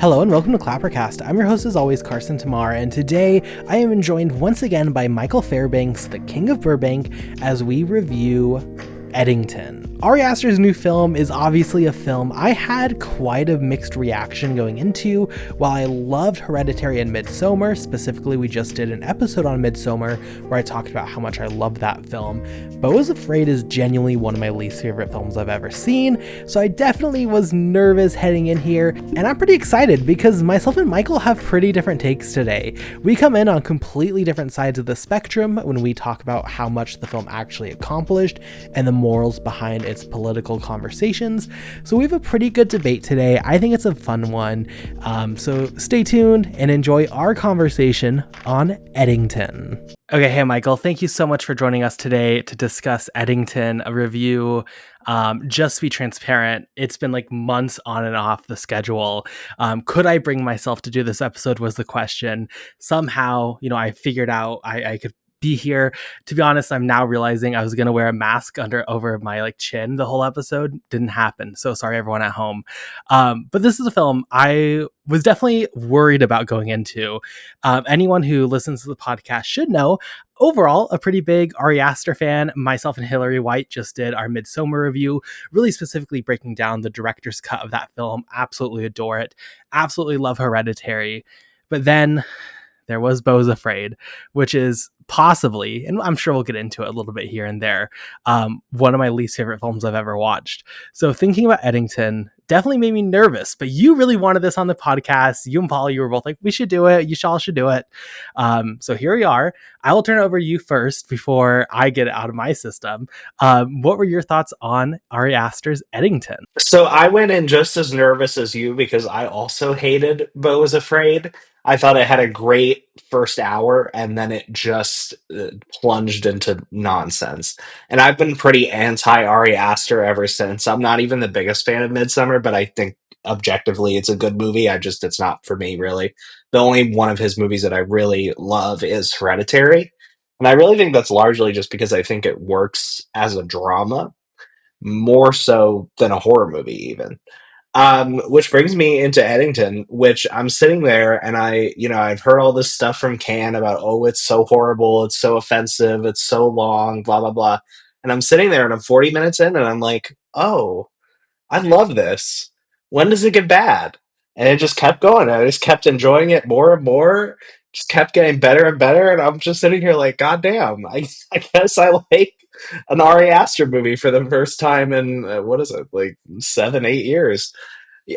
Hello and welcome to ClapperCast. I'm your host as always, Carson Timar, and today I am joined once again by Michael Fairbanks, the King of Burbank, as we review Eddington. Ari Aster's new film is obviously a film I had quite a mixed reaction going into. While I loved Hereditary and Midsommar, specifically we just did an episode on Midsommar where I talked about how much I loved that film, Beau is Afraid is genuinely one of my least favorite films I've ever seen, so I definitely was nervous heading in here, and I'm pretty excited because myself and Michael have pretty different takes today. We come in on completely different sides of the spectrum when we talk about how much the film actually accomplished and the morals behind its political conversations. So we have a pretty good debate today. I think it's a fun one. So stay tuned and enjoy our conversation on Eddington. Okay, hey Michael, thank you so much for joining us today to discuss Eddington, a review. Just to be transparent, it's been like months on and off the schedule. Could I bring myself to do this episode was the question. Somehow, I figured out I could be here. To be honest, I'm now realizing I was going to wear a mask over my chin the whole episode. Didn't happen. So sorry everyone at home. But this is a film I was definitely worried about going into. Anyone who listens to the podcast should know, overall, a pretty big Ari Aster fan. Myself and Hillary White just did our Midsommar review, really specifically breaking down the director's cut of that film. Absolutely adore it. Absolutely love Hereditary. But then there was Beau's Afraid, which is possibly, and I'm sure we'll get into it a little bit here and there, one of my least favorite films I've ever watched. So thinking about Eddington definitely made me nervous, but you really wanted this on the podcast. You and Paul, you were both like, we should do it. You all should do it. So here we are. I will turn it over to you first before I get it out of my system. What were your thoughts on Ari Aster's Eddington? So I went in just as nervous as you because I also hated Beau is Afraid. I thought it had a great first hour and then it just plunged into nonsense. And I've been pretty anti Ari Aster ever since. I'm not even the biggest fan of Midsummer, but I think objectively it's a good movie. It's not for me really. The only one of his movies that I really love is Hereditary. And I really think that's largely just because I think it works as a drama more so than a horror movie even. Which brings me into Eddington, which I'm sitting there and I've heard all this stuff from Cannes about, oh, it's so horrible, it's so offensive, it's so long, blah, blah, blah. And I'm sitting there and I'm 40 minutes in and I'm like, oh, I love this. When does it get bad? And it just kept going. I just kept enjoying it more and more. Just kept getting better and better. And I'm just sitting here like, God damn, I guess I like an Ari Aster movie for the first time in, what is it, like 7, 8 years.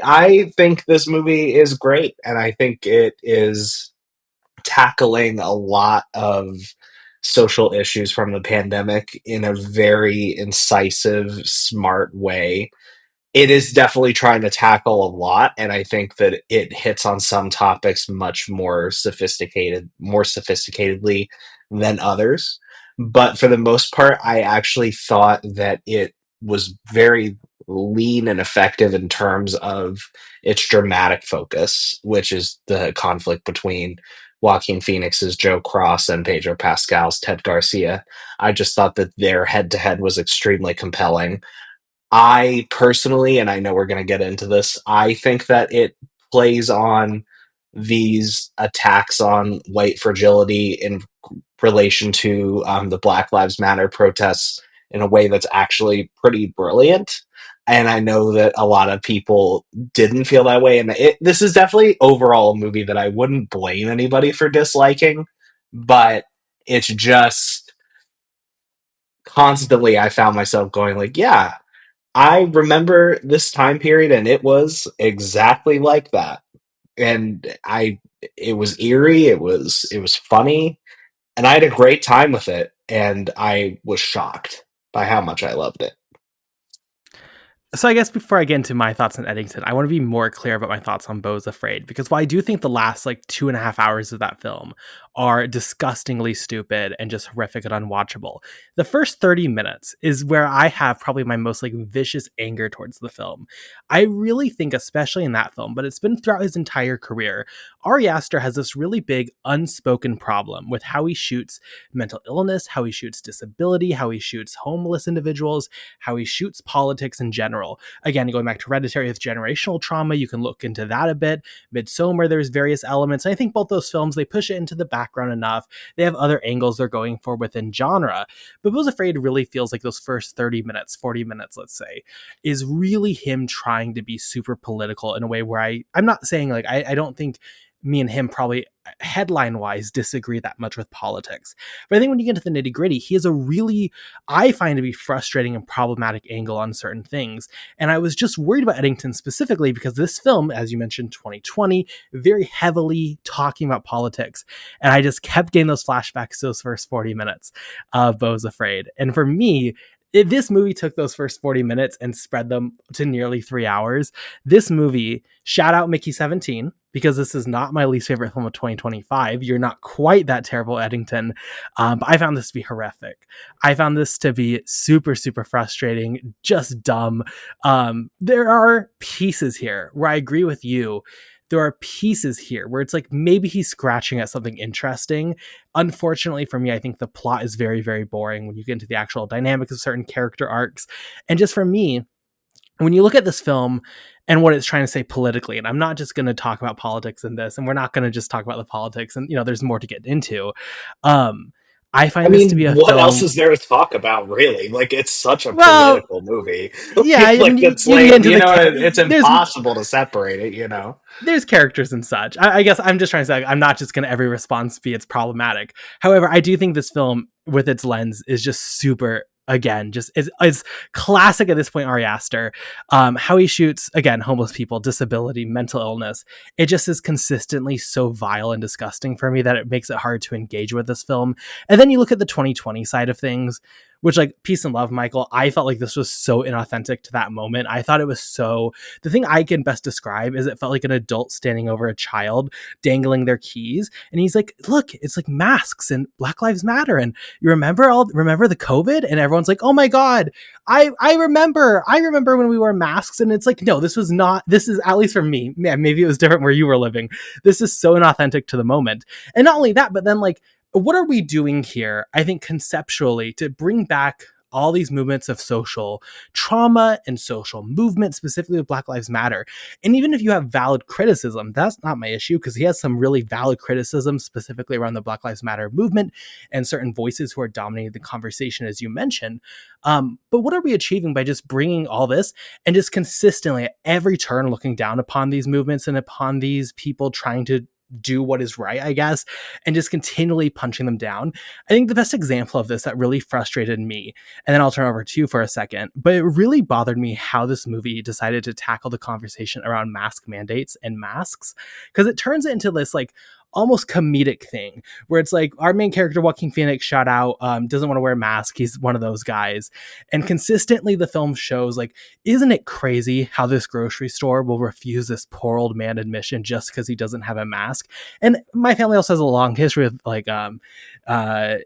I think this movie is great. And I think it is tackling a lot of social issues from the pandemic in a very incisive, smart way. It is definitely trying to tackle a lot, and I think that it hits on some topics much more sophisticatedly than others. But for the most part, I actually thought that it was very lean and effective in terms of its dramatic focus, which is the conflict between Joaquin Phoenix's Joe Cross and Pedro Pascal's Ted Garcia. I just thought that their head to head was extremely compelling. I personally, and I know we're going to get into this, I think that it plays on these attacks on white fragility in relation to the Black Lives Matter protests in a way that's actually pretty brilliant. And I know that a lot of people didn't feel that way. And this is definitely overall a movie that I wouldn't blame anybody for disliking, but it's just constantly I found myself going like, yeah, I remember this time period and it was exactly like that. And it was eerie, it was funny, and I had a great time with it, and I was shocked by how much I loved it. So I guess before I get into my thoughts on Eddington, I want to be more clear about my thoughts on Beau's Afraid, because while I do think the last 2.5 hours of that film are disgustingly stupid and just horrific and unwatchable, the first 30 minutes is where I have probably my most vicious anger towards the film. I really think, especially in that film, but it's been throughout his entire career, Ari Aster has this really big unspoken problem with how he shoots mental illness, how he shoots disability, how he shoots homeless individuals, how he shoots politics in general. general. Again, going back to Hereditary with generational trauma, you can look into that a bit. Midsommar, there's various elements. And I think both those films, they push it into the background enough. They have other angles they're going for within genre. But Bill's Afraid really feels like those first 30 minutes, 40 minutes, let's say, is really him trying to be super political in a way where I'm not saying like, I don't think me and him probably headline wise disagree that much with politics. But I think when you get into the nitty gritty, he has a really, I find to be frustrating and problematic angle on certain things. And I was just worried about Eddington specifically because this film, as you mentioned, 2020, very heavily talking about politics. And I just kept getting those flashbacks to those first 40 minutes of Beau's Afraid. And for me, this movie took those first 40 minutes and spread them to nearly 3 hours. This movie, shout out Mickey 17, because this is not my least favorite film of 2025. You're not quite that terrible, Eddington. But I found this to be horrific. I found this to be super, super frustrating, just dumb. There are pieces here where I agree with you. There are pieces here where it's like maybe he's scratching at something interesting. Unfortunately for me, I think the plot is very, very boring when you get into the actual dynamics of certain character arcs. And just for me, when you look at this film and what it's trying to say politically, and I'm not just going to talk about politics in this, and we're not going to just talk about the politics, and there's more to get into. I I find this to mean, be a what else film. is there to talk about, really? Like, it's such a Well, political movie. yeah, I mean, Like, it's you can get like, into it's there's impossible to separate it. characters and such. I guess I'm just trying to say like, I'm not just going to every response be it's problematic. However, I do think this film with its lens is just super, again, just is classic at this point. Ari Aster, how he shoots, again, homeless people, disability, mental illness. It just is consistently so vile and disgusting for me that it makes it hard to engage with this film. And then you look at the 2020 side of things, which, like, peace and love, Michael. I felt like this was so inauthentic to that moment. I thought it was so, the thing I can best describe is it felt like an adult standing over a child dangling their keys. And he's like, look, it's like masks and Black Lives Matter. And you remember the COVID? And everyone's like, oh my God, I remember when we wore masks. And it's like, no, this is, at least for me, man, maybe it was different where you were living. This is so inauthentic to the moment. And not only that, but then like, what are we doing here? I think conceptually to bring back all these movements of social trauma and social movement, specifically with Black Lives Matter. And even if you have valid criticism, that's not my issue, because he has some really valid criticism specifically around the Black Lives Matter movement and certain voices who are dominating the conversation, as you mentioned. But what are we achieving by just bringing all this and just consistently at every turn looking down upon these movements and upon these people trying to do what is right, I guess, and just continually punching them down? I think the best example of this that really frustrated me, and then I'll turn over to you for a second, but it really bothered me how this movie decided to tackle the conversation around mask mandates and masks, because it turns it into this like almost comedic thing where it's like our main character, Joaquin Phoenix, shout out, doesn't want to wear a mask. He's one of those guys. And consistently the film shows like, isn't it crazy how this grocery store will refuse this poor old man admission just because he doesn't have a mask? And my family also has a long history of like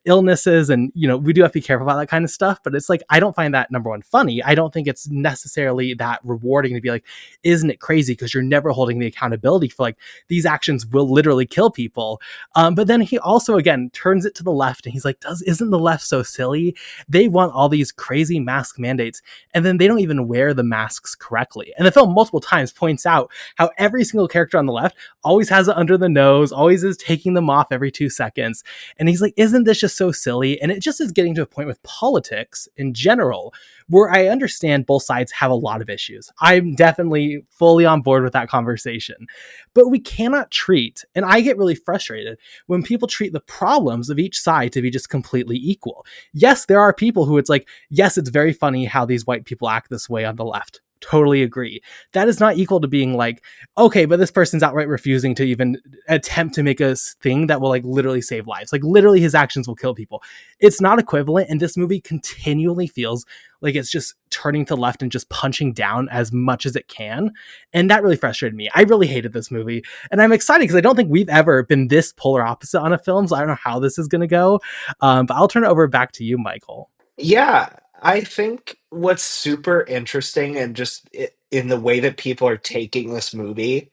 illnesses, and we do have to be careful about that kind of stuff. But it's like, I don't find that, number one, funny. I don't think it's necessarily that rewarding to be like, isn't it crazy? Because you're never holding the accountability for like, these actions will literally kill people. But then he also, again, turns it to the left and he's like, isn't the left so silly? They want all these crazy mask mandates and then they don't even wear the masks correctly. And the film multiple times points out how every single character on the left always has it under the nose, always is taking them off every 2 seconds. And he's like, isn't this just so silly? And it just is getting to a point with politics in general where I understand both sides have a lot of issues. I'm definitely fully on board with that conversation. But we cannot treat, and I get really frustrated when people treat the problems of each side to be just completely equal. Yes, there are people who it's like, yes, it's very funny how these white people act this way on the left. Totally agree. That is not equal to being like, okay, but this person's outright refusing to even attempt to make a thing that will like literally save lives. Like literally his actions will kill people. It's not equivalent. And this movie continually feels like it's just turning to the left and just punching down as much as it can. And that really frustrated me. I really hated this movie. And I'm excited because I don't think we've ever been this polar opposite on a film. So I don't know how this is going to go. But I'll turn it over back to you, Michael. Yeah, I think what's super interesting and just in the way that people are taking this movie,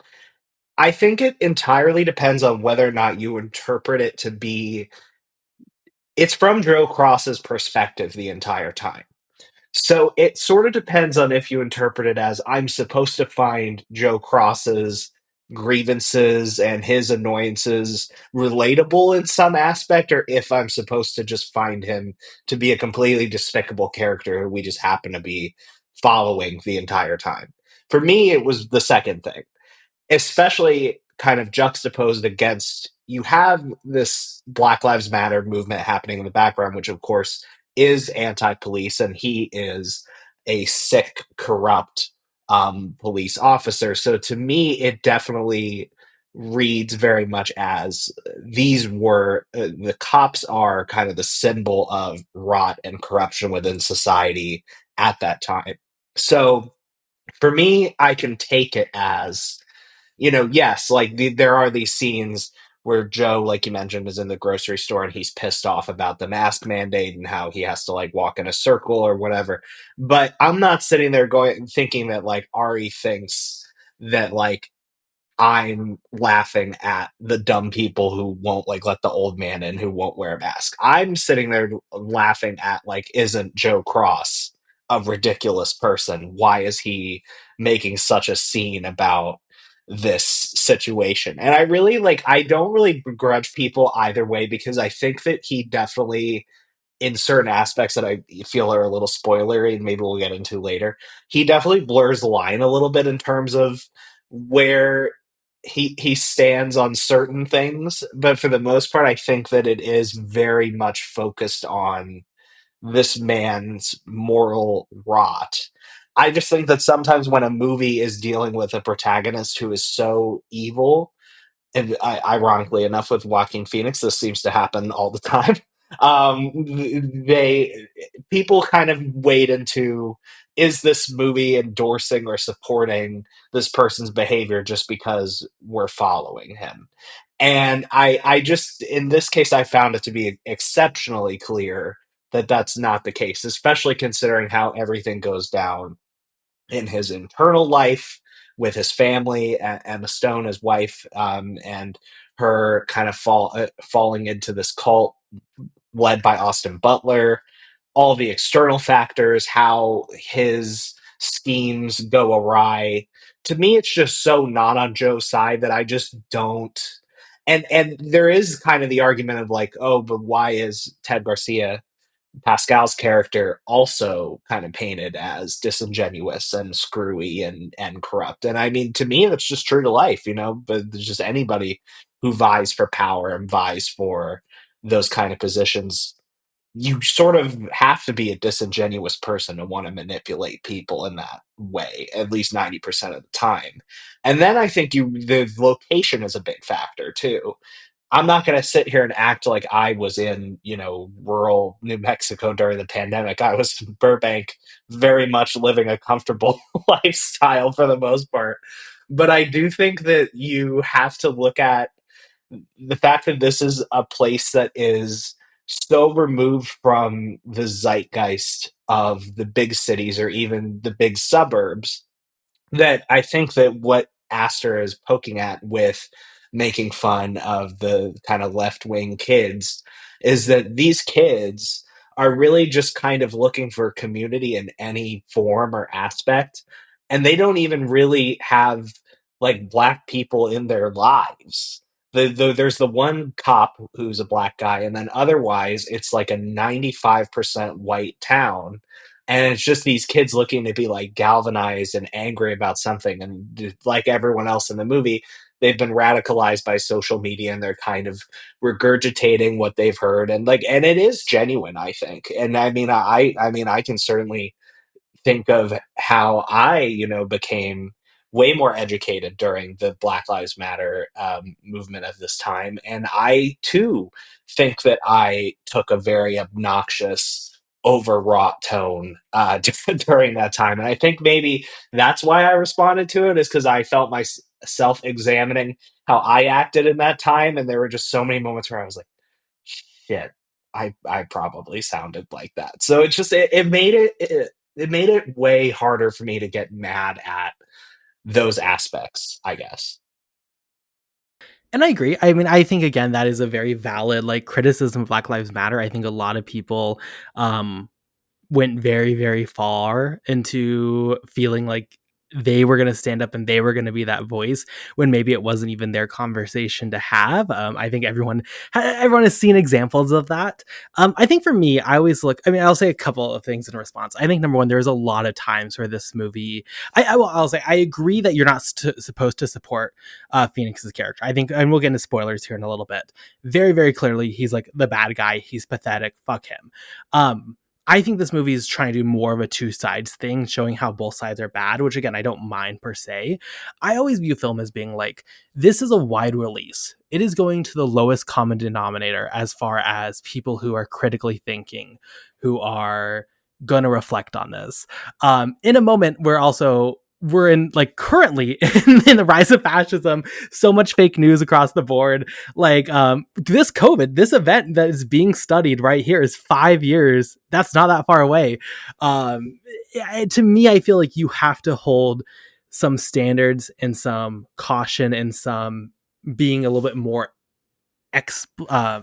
I think it entirely depends on whether or not you interpret it to be it's from Joe Cross's perspective the entire time. So it sort of depends on if you interpret it as I'm supposed to find Joe Cross's grievances and his annoyances relatable in some aspect, or if I'm supposed to just find him to be a completely despicable character who we just happen to be following the entire time. For me, it was the second thing, especially kind of juxtaposed against you have this Black Lives Matter movement happening in the background, which of course is anti-police, and he is a sick, corrupt police officer. So to me, it definitely reads very much as these were the cops are kind of the symbol of rot and corruption within society at that time. So for me, I can take it as yes, like there are these scenes where Joe, like you mentioned, is in the grocery store and he's pissed off about the mask mandate and how he has to like walk in a circle or whatever. But I'm not sitting there going thinking that like Ari thinks that like I'm laughing at the dumb people who won't like let the old man in who won't wear a mask. I'm sitting there laughing at like, isn't Joe Cross a ridiculous person? Why is he making such a scene about this situation? And I really like, I don't really begrudge people either way because I think that he definitely in certain aspects that I feel are a little spoilery and maybe we'll get into later, he definitely blurs the line a little bit in terms of where he stands on certain things. But for the most part, I think that it is very much focused on this man's moral rot. I just think that sometimes when a movie is dealing with a protagonist who is so evil, and ironically enough, with Joaquin Phoenix, this seems to happen all the time. They people kind of wade into is this movie endorsing or supporting this person's behavior just because we're following him? And I just in this case I found it to be exceptionally clear that that's not the case, especially considering how everything goes down in his internal life with his family, Emma Stone, his wife, and her kind of falling into this cult led by Austin Butler, all the external factors, how his schemes go awry. To me, it's just so not on Joe's side that I just don't. And there is kind of the argument of like, oh, but why is Ted Garcia Pascal's character also kind of painted as disingenuous and screwy and corrupt. And I mean, to me, that's just true to life, but there's just anybody who vies for power and vies for those kind of positions. You sort of have to be a disingenuous person to want to manipulate people in that way, at least 90% of the time. And then I think the location is a big factor too. I'm not going to sit here and act like I was in, rural New Mexico during the pandemic. I was in Burbank, very much living a comfortable lifestyle for the most part. But I do think that you have to look at the fact that this is a place that is so removed from the zeitgeist of the big cities or even the big suburbs that I think that what Aster is poking at with making fun of the kind of left wing kids is that these kids are really just kind of looking for community in any form or aspect. And they don't even really have like black people in their lives. There's the one cop who's a black guy, and then otherwise it's like a 95% white town, and it's just these kids looking to be like galvanized and angry about something, and like everyone else in the movie, they've been radicalized by social media and they're kind of regurgitating what they've heard, and it is genuine, I think. And I mean I can certainly think of how I, became way more educated during the Black Lives Matter movement of this time. And I too think that I took a very obnoxious, overwrought tone during that time. And I think maybe that's why I responded to it, is because I felt myself examining how I acted in that time. And there were just so many moments where I was like, shit, I probably sounded like that. So it's just it made it way harder for me to get mad at those aspects, I guess. And I agree. I mean, I think again that is a very valid like criticism of Black Lives Matter. I think a lot of people went very, very far into feeling like they were going to stand up and they were going to be that voice when maybe it wasn't even their conversation to have. I think everyone has seen examples of that. I think for me, I always look. I mean, I'll say a couple of things in response. I think number one, there's a lot of times where this movie. I'll say I agree that you're not supposed to support Phoenix's character. I think, and we'll get into spoilers here in a little bit. Very, very clearly, he's like the bad guy. He's pathetic. Fuck him. I think this movie is trying to do more of a two sides thing, showing how both sides are bad, which again, I don't mind per se. I always view film as being like, this is a wide release. It is going to the lowest common denominator as far as people who are critically thinking, who are going to reflect on this. In a moment where also we're in like currently in the rise of fascism, so much fake news across the board. Like this COVID, this event that is being studied right here is 5 years. That's not that far away. To me, I feel like you have to hold some standards and some caution and some being a little bit more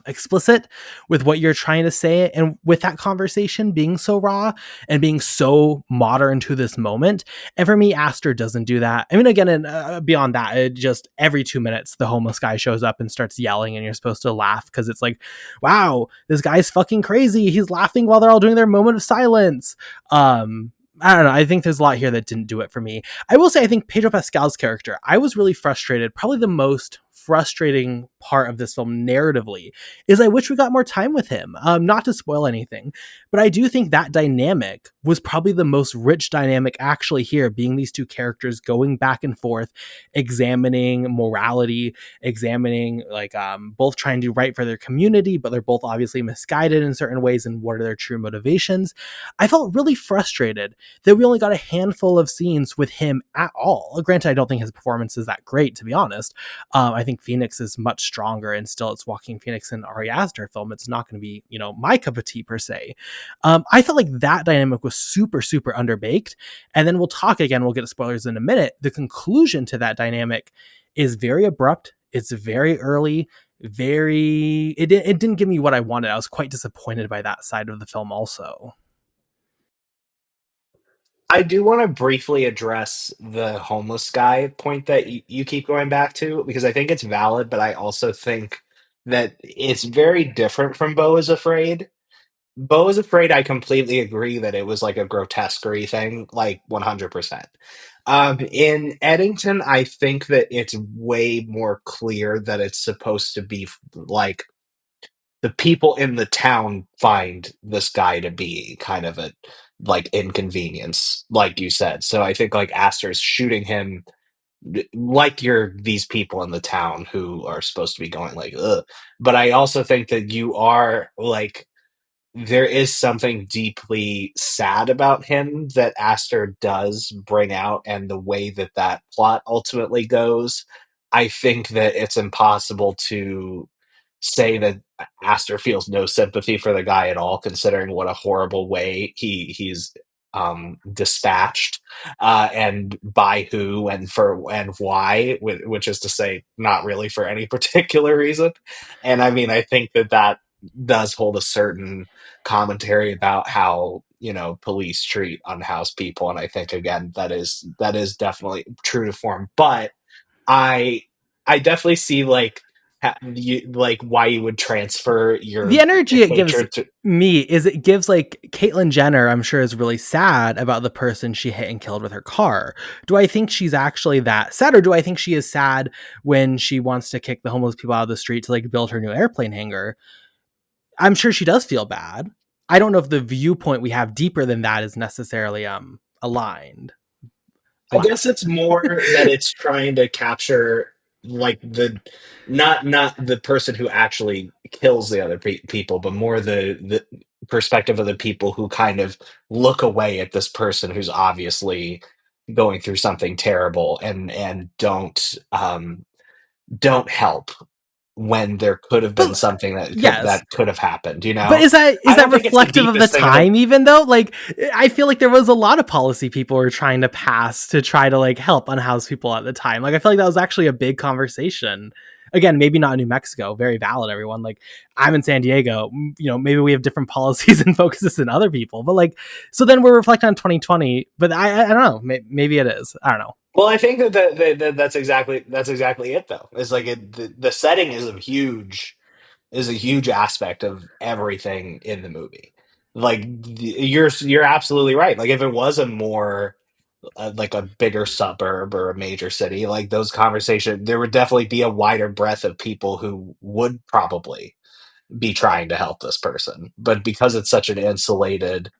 explicit with what you're trying to say, and with that conversation being so raw and being so modern to this moment. And for me, Aster doesn't do that. I mean, again, and beyond that, it just every 2 minutes the homeless guy shows up and starts yelling, and you're supposed to laugh because it's like, wow, this guy's fucking crazy. He's laughing while they're all doing their moment of silence. I don't know. I think there's a lot here that didn't do it for me. I will say, I think Pedro Pascal's character, I was really frustrated. Probably the most frustrating part of this film narratively is I wish we got more time with him. Not to spoil anything, but I do think that dynamic was probably the most rich dynamic actually here, being these two characters going back and forth, examining morality, examining like both trying to do right for their community, but they're both obviously misguided in certain ways, and what are their true motivations. I felt really frustrated that we only got a handful of scenes with him at all. Granted, I don't think his performance is that great, to be honest. I think Phoenix is much stronger, and still it's Joaquin Phoenix and Ari Aster film. It's not going to be, my cup of tea per se. I felt like that dynamic was super, super underbaked. And then we'll talk again, we'll get to spoilers in a minute. The conclusion to that dynamic is very abrupt. It's very early, it didn't give me what I wanted. I was quite disappointed by that side of the film also. I do want to briefly address the homeless guy point that you keep going back to, because I think it's valid, but I also think that it's very different from Beau is Afraid. Beau is Afraid, I completely agree that it was like a grotesquerie thing, like 100%. In Eddington, I think that it's way more clear that it's supposed to be like the people in the town find this guy to be kind of a like inconvenience, like you said. So I think like Aster's shooting him like you're these people in the town who are supposed to be going like, ugh. But I also think that you are like there is something deeply sad about him that Aster does bring out, and the way that that plot ultimately goes. I think that it's impossible to say that Aster feels no sympathy for the guy at all, considering what a horrible way he's dispatched, and by who and for and why, which is to say, not really for any particular reason. And I mean, I think that that does hold a certain commentary about how police treat unhoused people, and I think again that is definitely true to form. But I I definitely see like why you would transfer The your energy it gives hatred to. me is it gives like Caitlyn Jenner, I'm sure, is really sad about the person she hit and killed with her car. Do I think she's actually that sad, or do I think she is sad when she wants to kick the homeless people out of the street to like build her new airplane hangar? I'm sure she does feel bad. I don't know if the viewpoint we have deeper than that is necessarily aligned. I But guess it's more that it's trying to capture like the not the person who actually kills the other people, but more the perspective of the people who kind of look away at this person who's obviously going through something terrible, and don't help when there could have been but something that could yes, that could have happened. but is I that don't think it's the reflective of the deepest thing in the. time even though? Like I feel like there was a lot of policy people were trying to pass to try to like help unhoused people at the time. Like I feel like that was actually a big conversation. again, maybe not in New Mexico, very valid, everyone. Like, I'm in San Diego, maybe we have different policies and focuses than other people, but like, so then we're reflecting on 2020, but I don't know, maybe it is, I don't know. Well, I think that's exactly it though. It's like the setting is a huge aspect of everything in the movie. Like you're absolutely right. Like if it was a more like a bigger suburb or a major city, like those conversations, there would definitely be a wider breadth of people who would probably be trying to help this person. But because it's such an insulated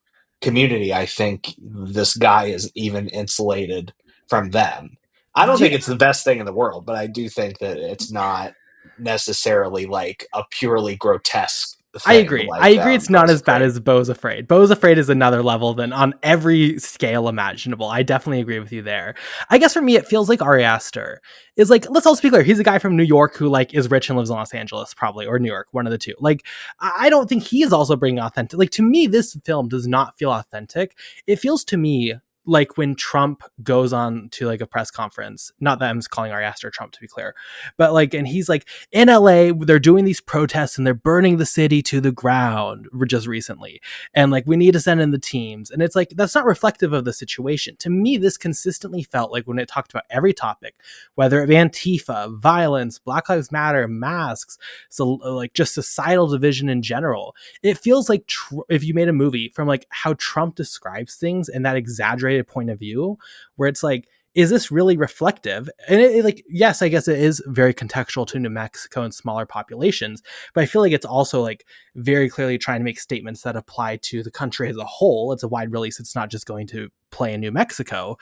community, I think this guy is even insulated from them. I don't Do think you, it's the best thing in the world, but I do think that it's not necessarily like a purely grotesque I thing agree. I like agree. It's not Bo's as bad Afraid. as Beau's Afraid. Beau's Afraid is another level than on every scale imaginable. I definitely agree with you there. I guess for me, it feels like Ari Aster is like, let's also be clear. He's a guy from New York who like is rich and lives in Los Angeles, probably, or New York, one of the two. Like, I don't think he is also bringing authentic. Like, to me, this film does not feel authentic. It feels to me like when Trump goes on to like a press conference, not that I'm calling Ari Aster Trump to be clear, but like, and he's like, in LA, they're doing these protests and they're burning the city to the ground just recently. And like, we need to send in the teams. And it's like, that's not reflective of the situation. To me, this consistently felt like when it talked about every topic, whether it be Antifa, violence, Black Lives Matter, masks, so like just societal division in general, it feels like if you made a movie from like how Trump describes things and that exaggerated point of view, where it's like, is this really reflective? And like, yes, I guess it is very contextual to New Mexico and smaller populations, but I feel like it's also like very clearly trying to make statements that apply to the country as a whole. It's a wide release. It's not just going to play in New Mexico.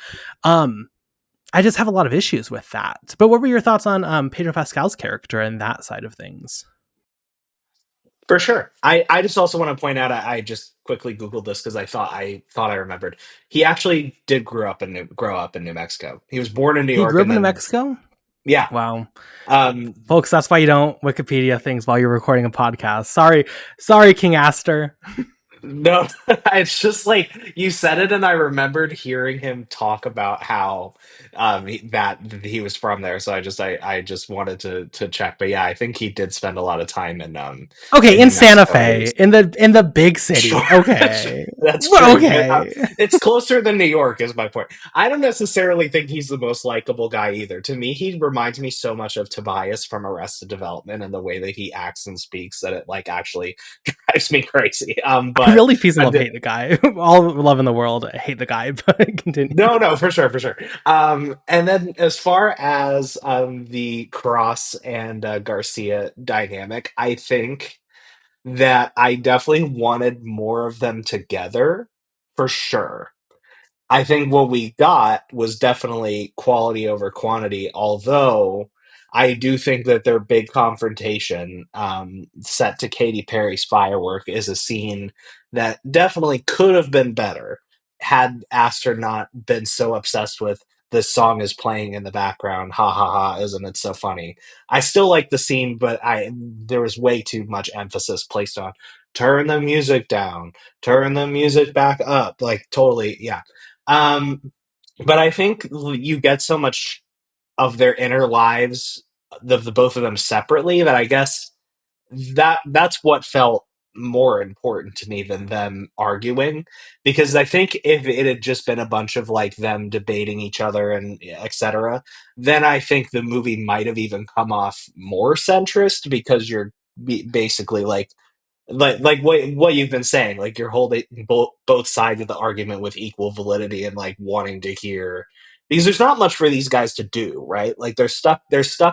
I just have a lot of issues with that. But what were your thoughts on Pedro Pascal's character and that side of things? For sure. I just also want to point out I just quickly Googled this because I thought I remembered. He actually did grow up in New Mexico. He was born in New He York grew up and in New then Mexico? yeah. Wow. Um Folks, that's why you don't Wikipedia things while you're recording a podcast. Sorry, King Aster. no, it's just like you said it and I remembered hearing him talk about how that he was from there. So I just wanted to check. But yeah, I think he did spend a lot of time Okay, in in New Santa Mexico when he Fe, was in the big sure. city. Okay. That's Well, true, but okay. it's closer than New York, is my point. I don't necessarily think he's the most likable guy either. To me, he reminds me so much of Tobias from Arrested Development and the way that he acts and speaks that it like actually drives me crazy. I But really peace and uh, love the, hate the guy. All love in the world, I hate the guy, but continue. no, for sure, for sure. And then as far as the Cross and Garcia dynamic, I think that I definitely wanted more of them together for sure. I think what we got was definitely quality over quantity, although I do think that their big confrontation, set to Katy Perry's Firework, is a scene that definitely could have been better had Aster not been so obsessed with this song is playing in the background. Ha ha ha! Isn't it so funny? I still like the scene, but I there was way too much emphasis placed on turn the music down, turn the music back up. Like totally, yeah. um, but I think you get so much of their inner lives, the both of them separately, that I guess that's what felt more important to me than them arguing. Because I think if it had just been a bunch of like them debating each other and etc., then I think the movie might have even come off more centrist because you're basically like what you've been saying, like you're holding both sides of the argument with equal validity and like wanting to hear, because there's not much for these guys to do, right? Like they're stuck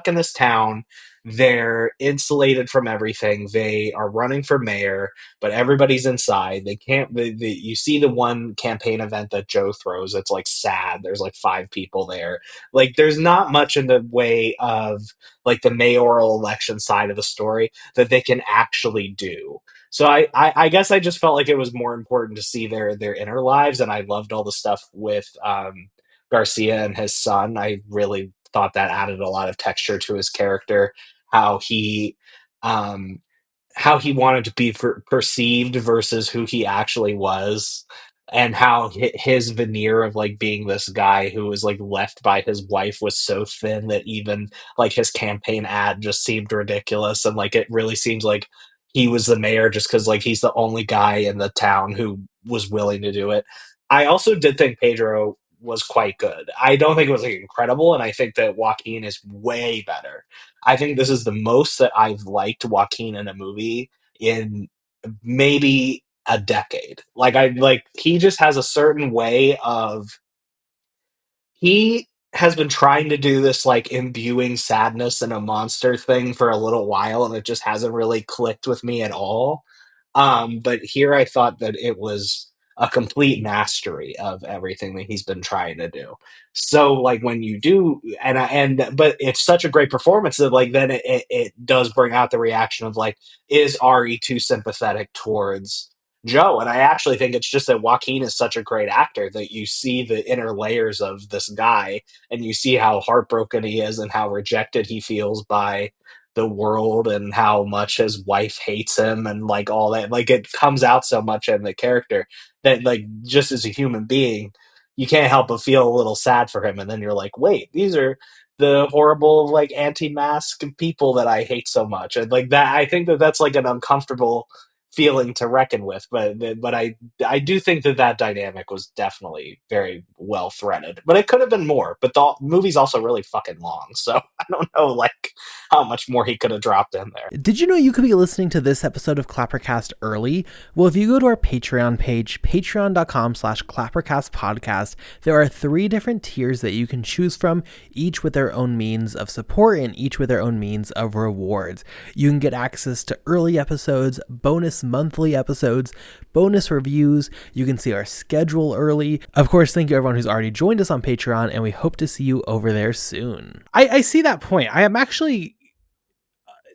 in this town, they're insulated from everything, they are running for mayor, but everybody's inside, they can't you see the one campaign event that Joe throws, it's like sad, there's like five people there, like there's not much in the way of like the mayoral election side of the story that they can actually do. So I guess I just felt like it was more important to see their inner lives, and I loved all the stuff with Garcia and his son. I really thought that added a lot of texture to his character, how he um, how he wanted to be perceived versus who he actually was. and how his veneer of like being this guy who was like left by his wife was so thin that even like his campaign ad just seemed ridiculous, and like it really seems like he was the mayor just because like he's the only guy in the town who was willing to do it. I also did think Pedro was quite good. I don't think it was like incredible, and I think that Joaquin is way better. I think this is the most that I've liked Joaquin in a movie in maybe a decade. Like he just has a certain way of he has been trying to do this like imbuing sadness in a monster thing for a little while, and it just hasn't really clicked with me at all. But here I thought that it was a complete mastery of everything that he's been trying to do. So like when you do, but it's such a great performance that like then it does bring out the reaction of like, is Ari too sympathetic towards Joe? And I actually think it's just that Joaquin is such a great actor that you see the inner layers of this guy, and you see how heartbroken he is and how rejected he feels by the world, and how much his wife hates him, and like all that. Like it comes out so much in the character that like just as a human being, you can't help but feel a little sad for him. And then you're like, wait, these are the horrible like anti-mask people that I hate so much. And like that, I think that that's like an uncomfortable feeling to reckon with. But I do think that that dynamic was definitely very well threaded. But it could have been more. But the movie's also really fucking long, so I don't know like how much more he could have dropped in there. Did you know you could be listening to this episode of ClapperCast early? Well, if you go to our Patreon page, patreon.com/ClapperCast podcast, there are 3 different tiers that you can choose from, each with their own means of support and each with their own means of rewards. You can get access to early episodes, bonus monthly episodes, bonus reviews. You can see our schedule early. Of course, thank you everyone who's already joined us on Patreon, and we hope to see you over there soon. I see that point. I am actually,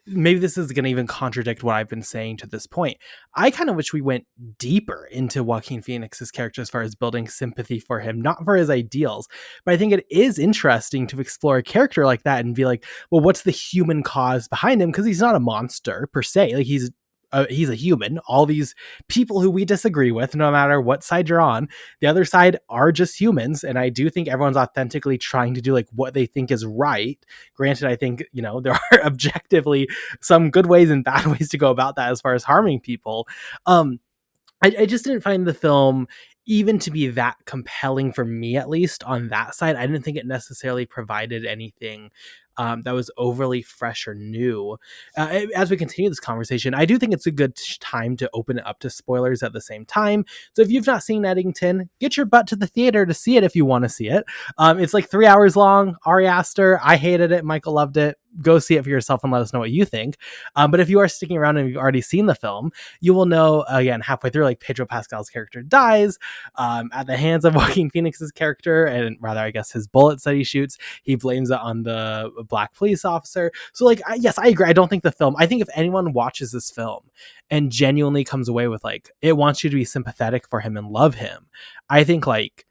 maybe this is going to even contradict what I've been saying to this point. I kind of wish we went deeper into Joaquin Phoenix's character as far as building sympathy for him, not for his ideals. But I think it is interesting to explore a character like that and be like, well, what's the human cause behind him? Because he's not a monster per se. Like he's a human. All these people who we disagree with, no matter what side you're on, the other side are just humans. And I do think everyone's authentically trying to do like what they think is right. Granted, I think, there are objectively some good ways and bad ways to go about that as far as harming people. I just didn't find the film even to be that compelling for me, at least on that side. I didn't think it necessarily provided anything that was overly fresh or new. As we continue this conversation, I do think it's a good time to open it up to spoilers at the same time. So if you've not seen Eddington, get your butt to the theater to see it if you want to see it. It's like 3 hours long. Ari Aster, I hated it. Michael loved it. Go see it for yourself and let us know what you think. But if you are sticking around and you've already seen the film, you will know, again, halfway through, like Pedro Pascal's character dies at the hands of Joaquin Phoenix's character, and rather, I guess, his bullets that he shoots, he blames it on the black police officer. So, like, yes, I agree. I don't think I think if anyone watches this film and genuinely comes away with, like, it wants you to be sympathetic for him and love him, I think, like,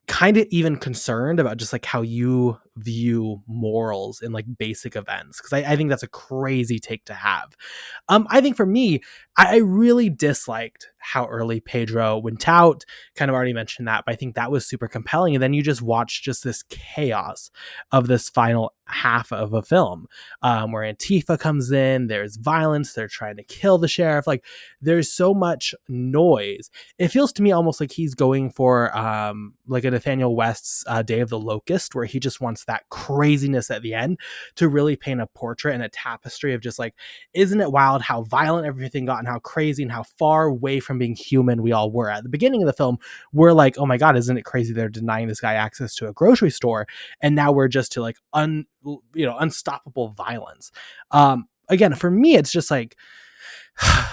kind of even concerned about just like how you view morals in like basic events, because I think that's a crazy take to have. I think for me, I really disliked how early Pedro went out. Kind of already mentioned that, but I think that was super compelling. And then you just watch just this chaos of this final half of a film, where Antifa comes in, there's violence, they're trying to kill the sheriff. Like there's so much noise. It feels to me almost like he's going for like a Nathaniel West's Day of the Locust, where he just wants that craziness at the end to really paint a portrait and a tapestry of just like, isn't it wild how violent everything got and how crazy and how far away from being human we all were. At the beginning of the film, we're like, oh my God, isn't it crazy they're denying this guy access to a grocery store? And now we're just to like unstoppable violence. Again, for me, it's just like,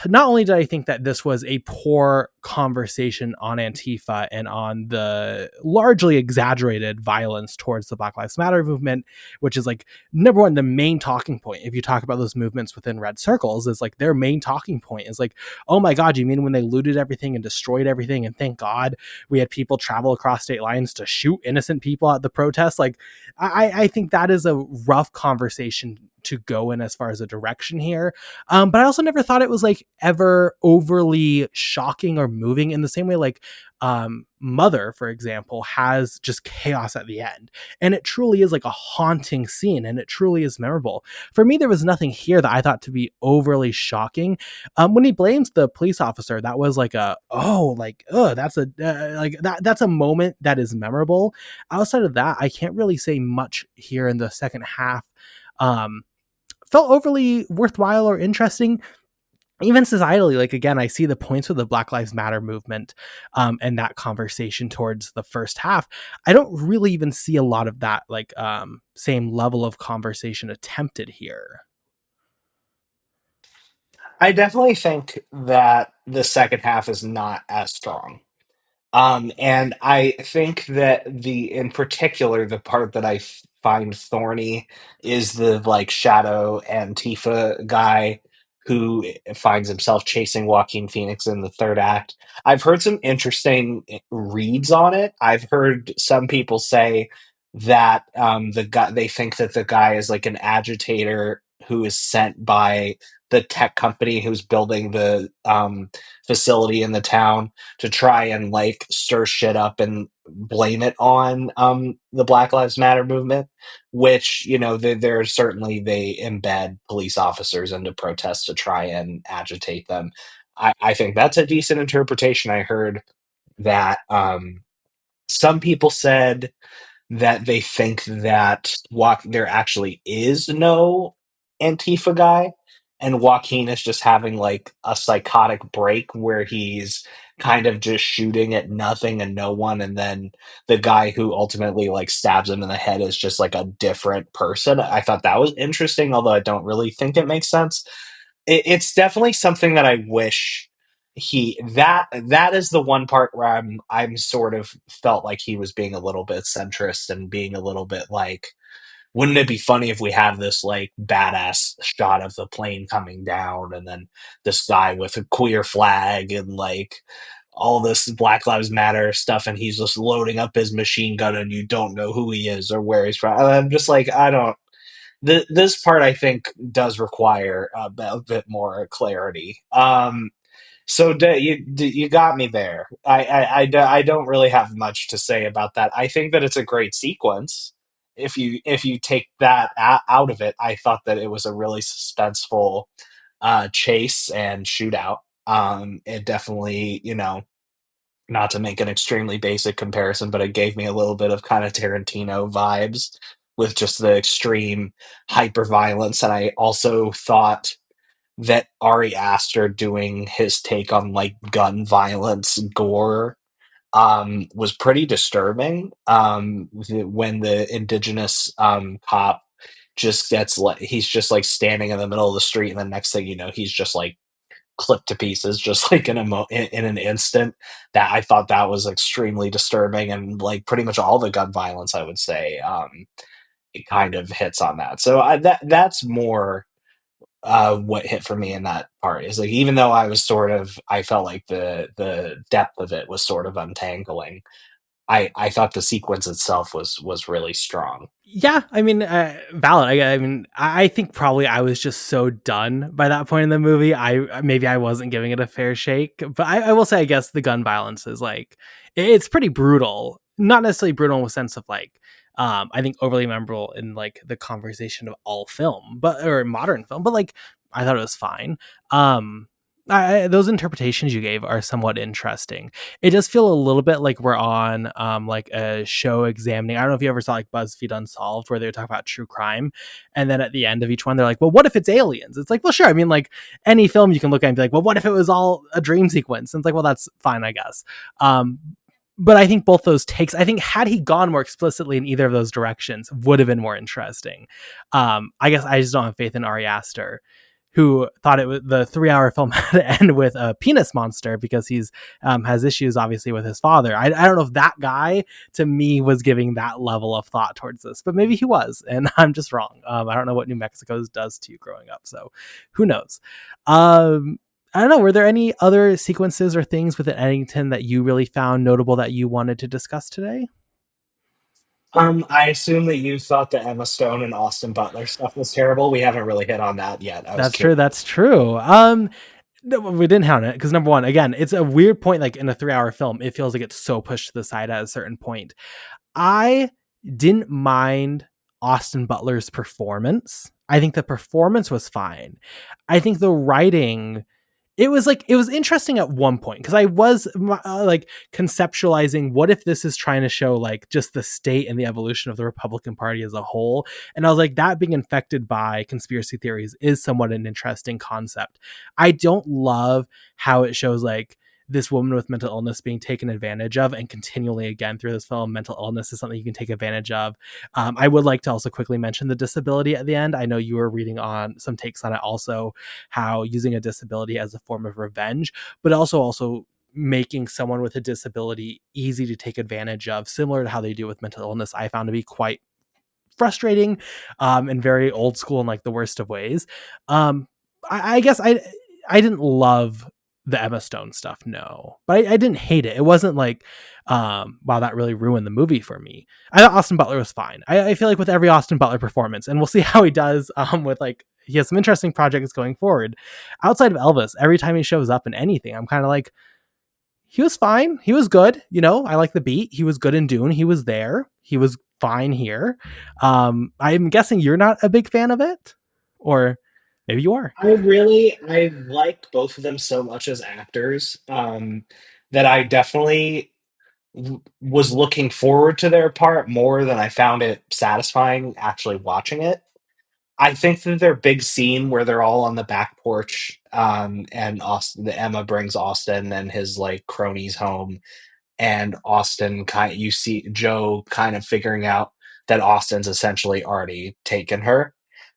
not only did I think that this was a poor conversation on Antifa and on the largely exaggerated violence towards the Black Lives Matter movement, which is like, number one, the main talking point, if you talk about those movements within red circles, is like their main talking point is like, oh my God, you mean when they looted everything and destroyed everything, and thank God we had people travel across state lines to shoot innocent people at the protest? Like, I think that is a rough conversation to go in as far as a direction here. But I also never thought it was like ever overly shocking or moving in the same way like Mother, for example, has just chaos at the end. And it truly is like a haunting scene, and it truly is memorable. For me, there was nothing here that I thought to be overly shocking. When he blames the police officer, that was like that's a that's a moment that is memorable. Outside of that, I can't really say much here in the second half. Um, Felt overly worthwhile or interesting. Even societally, like again, I see the points with the Black Lives Matter movement, and that conversation towards the first half. I don't really even see a lot of that same level of conversation attempted here. I definitely think that the second half is not as strong. And I think that in particular, the part that find thorny is the like shadow Antifa guy who finds himself chasing Joaquin Phoenix in the third act. I've heard some interesting reads on it. I've heard some people say that the guy they think that the guy is like an agitator who is sent by the tech company who's building the facility in the town to try and like stir shit up and blame it on the Black Lives Matter movement, which they're certainly they embed police officers into protests to try and agitate them. I think that's a decent interpretation. I heard that some people said that they think that there actually is no Antifa guy, and Joaquin is just having like a psychotic break where he's kind of just shooting at nothing and no one, and then the guy who ultimately like stabs him in the head is just like a different person. I thought that was interesting, although I don't really think it makes sense. It's definitely something that I wish that is the one part where I'm sort of felt like he was being a little bit centrist and being a little bit like, wouldn't it be funny if we have this like badass shot of the plane coming down and then this guy with a queer flag and like all this Black Lives Matter stuff, and he's just loading up his machine gun and you don't know who he is or where he's from. I'm just like, I don't. This part I think does require a bit more clarity. So you got me there. I don't really have much to say about that. I think that it's a great sequence. If you take that out of it, I thought that it was a really suspenseful chase and shootout. It definitely, not to make an extremely basic comparison, but it gave me a little bit of kind of Tarantino vibes with just the extreme hyper violence. And I also thought that Ari Aster doing his take on like gun violence, gore, was pretty disturbing. When the indigenous cop just gets like he's just like standing in the middle of the street, and the next thing you know, he's just like clipped to pieces, just like in an instant. That I thought that was extremely disturbing, and like pretty much all the gun violence, I would say, it kind of hits on that. So that's more what hit for me in that part is like, even though I felt like the depth of it was sort of untangling. I thought the sequence itself was really strong. Yeah, I mean, valid. I think probably I was just so done by that point in the movie. I wasn't giving it a fair shake, but I will say, I guess the gun violence is like it's pretty brutal. Not necessarily brutal in the sense of like, I think overly memorable in like the conversation of all film, but or modern film. But like, I thought it was fine. Those interpretations you gave are somewhat interesting. It does feel a little bit like we're on like a show examining. I don't know if you ever saw like BuzzFeed Unsolved, where they would talk about true crime, and then at the end of each one they're like, well, what if it's aliens? It's like, well, sure. I mean, like any film you can look at and be like, well, what if it was all a dream sequence? And it's like, well, that's fine, I guess. But I think both those takes, I think had he gone more explicitly in either of those directions, would have been more interesting. I guess I just don't have faith in Ari Aster, who thought it was the 3-hour film had to end with a penis monster because he's has issues obviously with his father. I don't know if that guy to me was giving that level of thought towards this, but maybe he was, and I'm just wrong. I don't know what New Mexico does to you growing up, so who knows? I don't know. Were there any other sequences or things within Eddington that you really found notable that you wanted to discuss today? I assume that you thought the Emma Stone and Austin Butler stuff was terrible. We haven't really hit on that yet. I was That's true. curious. That's true. No, we didn't count it because number one, again, it's a weird point. Like in a 3 hour film, it feels like it's so pushed to the side at a certain point. I didn't mind Austin Butler's performance. I think the performance was fine. I think the writing, it was interesting at one point because I was like conceptualizing what if this is trying to show like just the state and the evolution of the Republican Party as a whole, and I was like, that being infected by conspiracy theories is somewhat an interesting concept. I don't love how it shows like this woman with mental illness being taken advantage of, and continually again through this film, mental illness is something you can take advantage of. I would like to also quickly mention the disability at the end. I know you were reading on some takes on it also, how using a disability as a form of revenge, but also making someone with a disability easy to take advantage of, similar to how they do with mental illness, I found to be quite frustrating, and very old school in like the worst of ways. I guess I didn't love the Emma Stone stuff, no, but I didn't hate it. It wasn't like, wow, that really ruined the movie for me. I thought Austin Butler was fine. I feel like with every Austin Butler performance, and we'll see how he does with like, he has some interesting projects going forward. Outside of Elvis, every time he shows up in anything, I'm kind of like, he was fine. He was good. You know, I like the beat. He was good in Dune. He was there. He was fine here. I'm guessing you're not a big fan of it, or maybe you are. I like both of them so much as actors, that I definitely was looking forward to their part more than I found it satisfying actually watching it. I think that their big scene where they're all on the back porch, and Austin, the Emma brings Austin and his like cronies home, and Austin kind you see Joe kind of figuring out that Austin's essentially already taken her.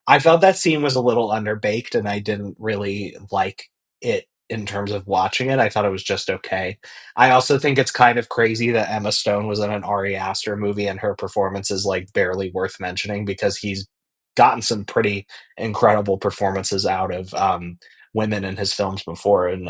I felt that scene was a little underbaked and I didn't really like it in terms of watching it. I thought it was just okay. I also think it's kind of crazy that Emma Stone was in an Ari Aster movie and her performance is like barely worth mentioning because he's gotten some pretty incredible performances out of women in his films before in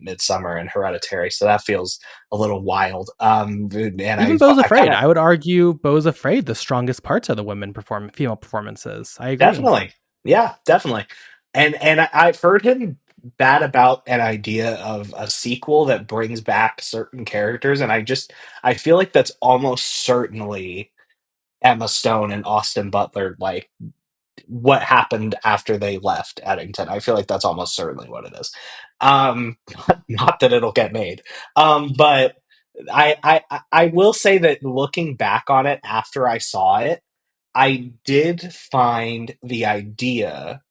Midsummer and Hereditary. So that feels a little wild. And Even I, Beau's I kind Afraid. of I would argue Beau's Afraid, the strongest parts of the female performances. I agree. definitely, yeah, definitely. I've heard him bad about an idea of a sequel that brings back certain characters, and I feel like that's almost certainly Emma Stone and Austin Butler, like what happened after they left Eddington. I feel like that's almost certainly what it is. Not that it'll get made, but I will say that looking back on it after I saw it, I did find the idea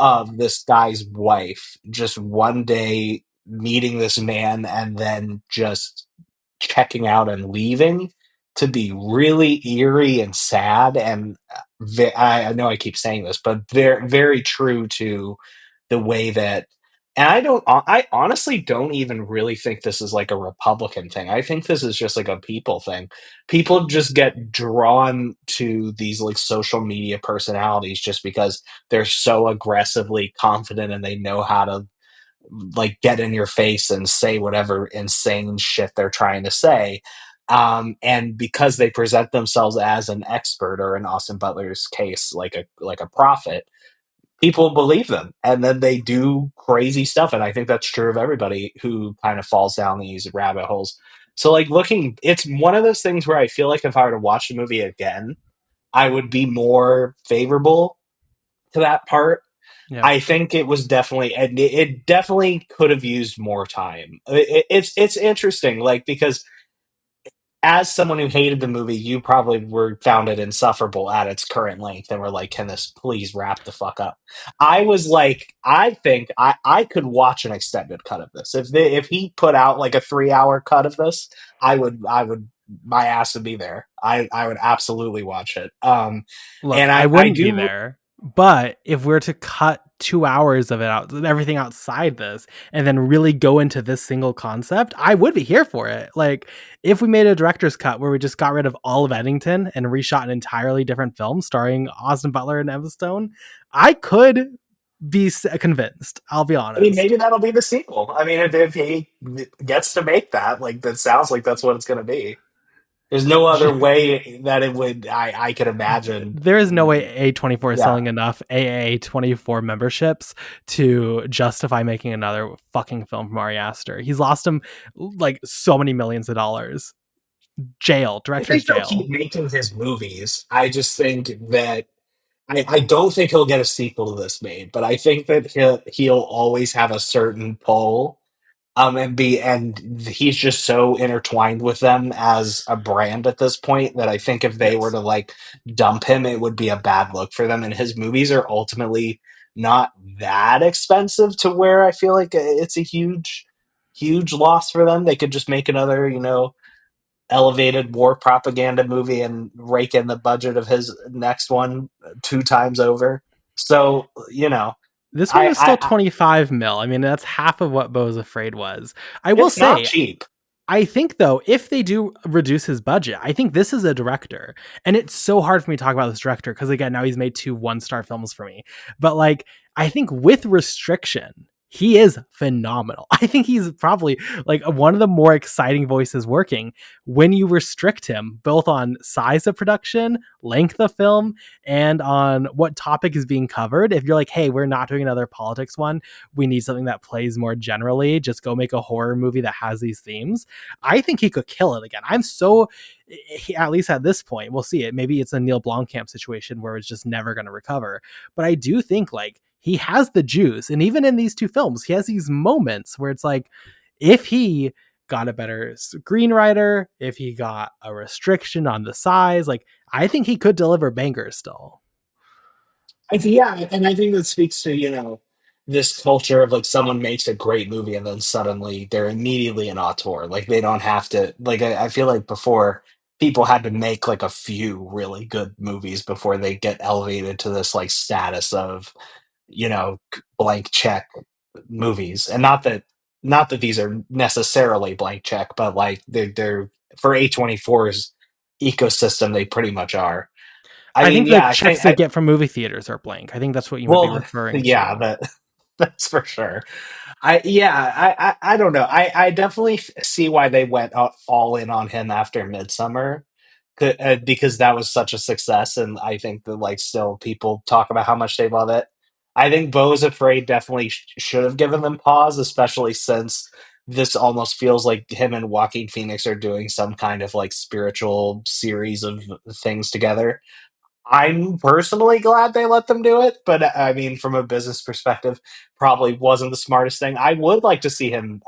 of this guy's wife just one day meeting this man and then just checking out and leaving to be really eerie and sad and I know I keep saying this, but very very true to the way that. And I honestly don't even really think this is like a Republican thing. I think this is just like a people thing. People just get drawn to these like social media personalities just because they're so aggressively confident and they know how to like get in your face and say whatever insane shit they're trying to say. And because they present themselves as an expert, or in Austin Butler's case, like a prophet, people believe them, and then they do crazy stuff. And I think that's true of everybody who kind of falls down these rabbit holes. So, like looking, it's one of those things where I feel like if I were to watch the movie again, I would be more favorable to that part. Yeah. I think it was definitely, and it definitely could have used more time. It's interesting, like because as someone who hated the movie, you probably were found it insufferable at its current length and were like, "Can this please wrap the fuck up?" I was like, I think I could watch an extended cut of this. If he put out like a 3 hour cut of this, I would my ass would be there. I would absolutely watch it. Look, And I I wouldn't be do. there, but if we're to cut 2 hours of it out, everything outside this, and then really go into this single concept, I would be here for it. Like, if we made a director's cut where we just got rid of all of Eddington and reshot an entirely different film starring Austin Butler and Emma Stone, I could be convinced. I'll be I mean, honest. maybe that'll be the sequel. I mean, if he gets to make that, like that sounds like that's what it's going to be. There's no other way that it would I could imagine. There is no way A24 is Yeah. selling enough AA24 memberships to justify making another fucking film from Ari Aster. He's lost him like so many millions of dollars. Jail, I director's think they'll keep jail. making his movies. I just think that I don't think he'll get a sequel to this made, but I think that he'll always have a certain pull. And he's just so intertwined with them as a brand at this point that I think if they were Yes. to like dump him, it would be a bad look for them. And his movies are ultimately not that expensive to where I feel like it's a huge loss for them. They could just make another, elevated war propaganda movie and rake in the budget of his next one two times over. So, This one I, is still I 25 mil. I mean, that's half of what Beau's Afraid was. I will it's not say, cheap. I think though, if they do reduce his budget, I think this is a director, and it's so hard for me to talk about this director because again, now he's made two 1-star films for me. But like, I think with restriction, he is phenomenal. I think he's probably like one of the more exciting voices working when you restrict him both on size of production, length of film, and on what topic is being covered. If you're like, hey, we're not doing another politics one, we need something that plays more generally, just go make a horror movie that has these themes. I think he could kill it again. At least at this point, we'll see it. Maybe it's a Neil Blomkamp situation where it's just never going to recover. But I do think like he has the juice. And even in these two films, he has these moments where it's like, if he got a better screenwriter, if he got a restriction on the size, like I think he could deliver bangers still. Yeah, and I think that speaks to, this culture of like someone makes a great movie and then suddenly they're immediately an auteur. Like they don't have to like I feel like before people had to make like a few really good movies before they get elevated to this like status of, blank check movies. And not that these are necessarily blank check, but like they're for A24's ecosystem, they pretty much are. I I mean, think the yeah, I checks think they get from movie theaters are blank. I think that's what you might be well, referring yeah, to. that's for sure. I don't know. I definitely see why they went all in on him after Midsummer, because that was such a success, and I think that like still people talk about how much they love it. I think Beau's Afraid definitely should have given them pause, especially since this almost feels like him and Joaquin Phoenix are doing some kind of like spiritual series of things together. I'm personally glad they let them do it, but I mean, from a business perspective, probably wasn't the smartest thing. I would like to see him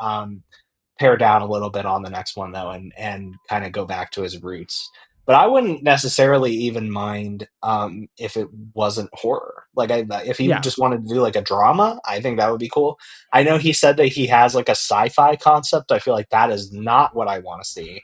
pare down a little bit on the next one though, and kind of go back to his roots. But I wouldn't necessarily even mind if it wasn't horror. Like, if he Yeah. just wanted to do like a drama, I think that would be cool. I know he said that he has like a sci-fi concept. I feel like that is not what I want to see.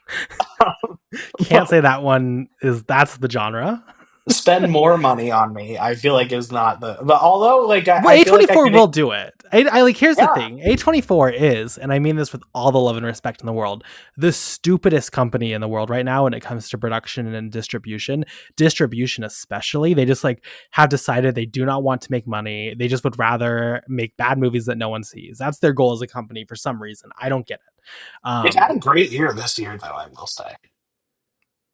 Can't say that one is that's the genre. Spend more money on me. I feel like is not but although like Well, I feel like I A24 could will do it. I like here's the yeah. thing. A24 is, and I mean this with all the love and respect in the world, the stupidest company in the world right now when it comes to production and distribution. Distribution especially. They just like have decided they do not want to make money. They just would rather make bad movies that no one sees. That's their goal as a company for some reason. I don't get it. They've had a great year this year though, I will say.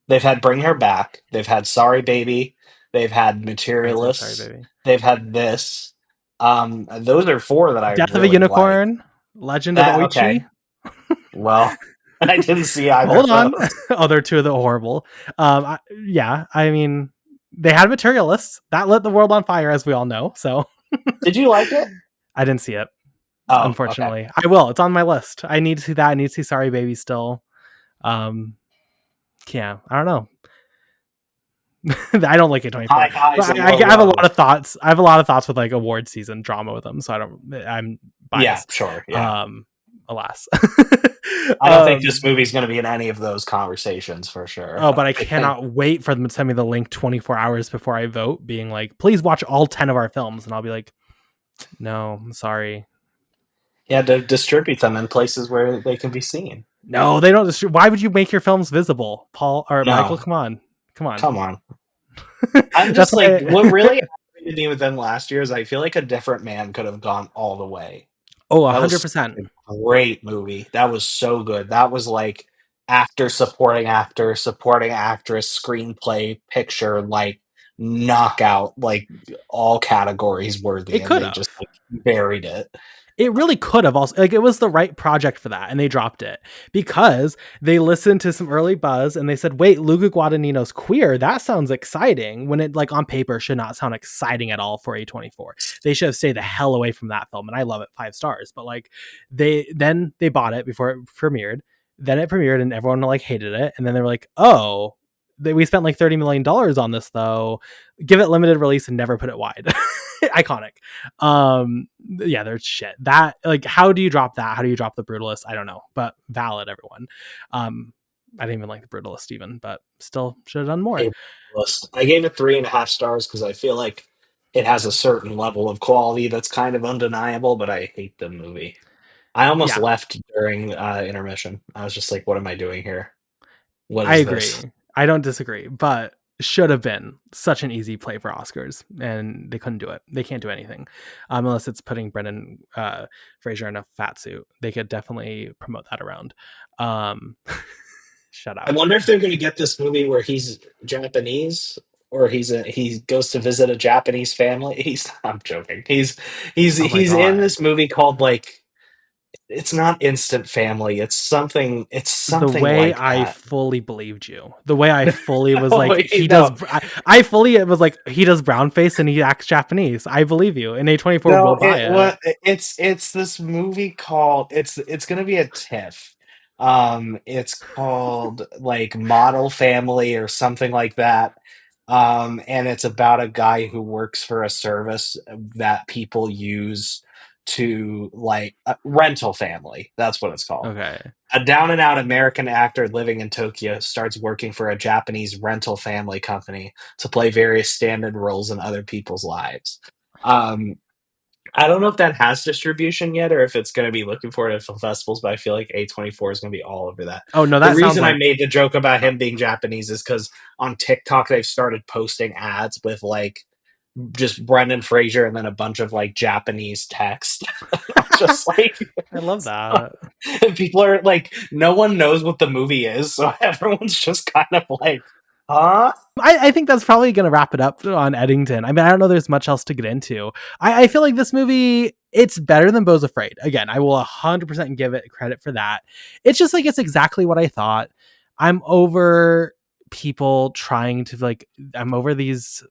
They've had Bring Her Back, they've had Sorry Baby, they've had I didn't see Sorry Materialists, Baby. they've had this. Those are four that I Death of a really like. Unicorn, Legend of the That okay. Oichi. Well, I didn't see either Hold of on. those. Other two of the horrible. Yeah, I mean, they had materialists that lit the world on fire, as we all know. So Did you like it? I didn't see it, Oh, okay. unfortunately. I will. It's on my list. I need to see that. I need to see Sorry Baby still. Um, yeah, I don't know. I don't like A24, High highs but and I low have a lot lows. of thoughts. I have a lot of thoughts with like award season drama with them, so I don't. I'm Yeah, biased. sure. Yeah. Um, Alas. I don't think this um, movie's going to be in any of those conversations for sure. Oh, but I I think cannot wait for them to send me the link 24 hours before I vote, being like, please watch all 10 of our films. And I'll be like, no, I'm sorry. yeah, to distribute them in places where they can be seen. No, they don't. Why would you make your films visible, Paul or Michael? No, Come on. Come on. come on. I'm That's just like, why. what really happened me with them last year is I feel like a different man could have gone all the way. Oh, That was 100%. a great movie. That was so good. That was like actor, supporting actress, screenplay, picture, like knockout, like all categories worthy, It and could they just have. like buried it. It really could have also, like, it was the right project for that, and they dropped it because they listened to some early buzz and they said, "Wait, Luca Guadagnino's queer? That sounds exciting." When it, like, on paper should not sound exciting at all for A24. They should have stayed the hell away from that film, and I love it 5 stars. But like, they bought it before it premiered. Then it premiered, and everyone like hated it, and then they were like, "Oh, we spent like $30 million on this though. Give it limited release and never put it wide." Iconic. Yeah, there's shit that, like, how do you drop that? How do you drop the Brutalist? I don't know, but valid, everyone. I didn't even like the Brutalist even, but still should have done more. A list. I gave it 3.5 stars because I feel like it has a certain level of quality that's kind of undeniable, but I hate the movie. I almost Yeah, left during intermission. I was just like, "What am I doing here? What I is this?" agree. I don't disagree, but should have been such an easy play for Oscars, and they couldn't do it. They can't do anything unless it's putting Brendan Fraser in a fat suit. They could definitely promote that around. Um, Shut I out. wonder if they're going to get this movie where he's Japanese, or he goes to visit a Japanese family. He's I'm joking. Oh my He's in god. this movie called, like, it's not Instant Family. It's The something way like I that. fully believed you, the way I fully was No, like, he does, no, I fully, it was like, he does brown face and he acts Japanese. I believe you, and A24 will no. buy it. It's this movie called, it's gonna be a TIFF. It's called like Model Family or something like that. And it's about a guy who works for a service that people use to, like, rental family. That's what it's called. Okay. A down and out American actor living in Tokyo starts working for a Japanese rental family company to play various standard roles in other people's lives. Um, I don't know if that has distribution yet, or if it's going to be looking for it at film festivals, but I feel like A24 is going to be all over that. Oh no, The that sounds reason I like, made the joke about oh, him being Japanese is because on TikTok they've started posting ads with, like, just Brendan Fraser and then a bunch of like Japanese text. Just like, I love that. people are like, no one knows what the movie is, so everyone's just kind of like, huh? I think that's probably going to wrap it up on Eddington. I mean, I don't know there's much else to get into. I feel like this movie, it's better than Beau's Afraid. Again, I will 100% give it credit for that. It's just like, it's exactly what I thought. I'm over people trying to, like, I'm over these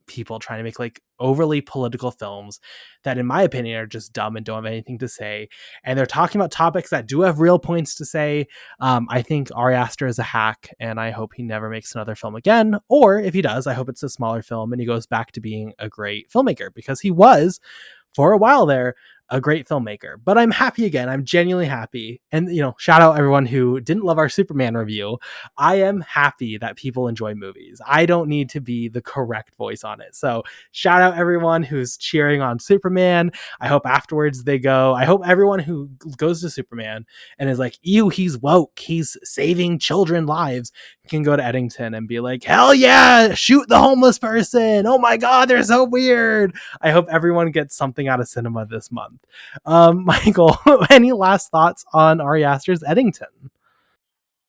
people trying to make like overly political films that in my opinion are just dumb and don't have anything to say, and they're talking about topics that do have real points to say. I think Ari Aster is a hack, and I hope he never makes another film again, or if he does, I hope it's a smaller film and he goes back to being a great filmmaker, because he was for a while there a great filmmaker. But I'm happy again. I'm genuinely happy. And, you know, shout out everyone who didn't love our Superman review. I am happy that people enjoy movies. I don't need to be the correct voice on it. So shout out everyone who's cheering on Superman. I hope afterwards they go. I hope everyone who goes to Superman and is like, ew, he's woke, he's saving children lives, can go to Eddington and be like, hell yeah, shoot the homeless person. Oh my God, they're so weird. I hope everyone gets something out of cinema this month. Michael, any last thoughts on Ari Aster's Eddington?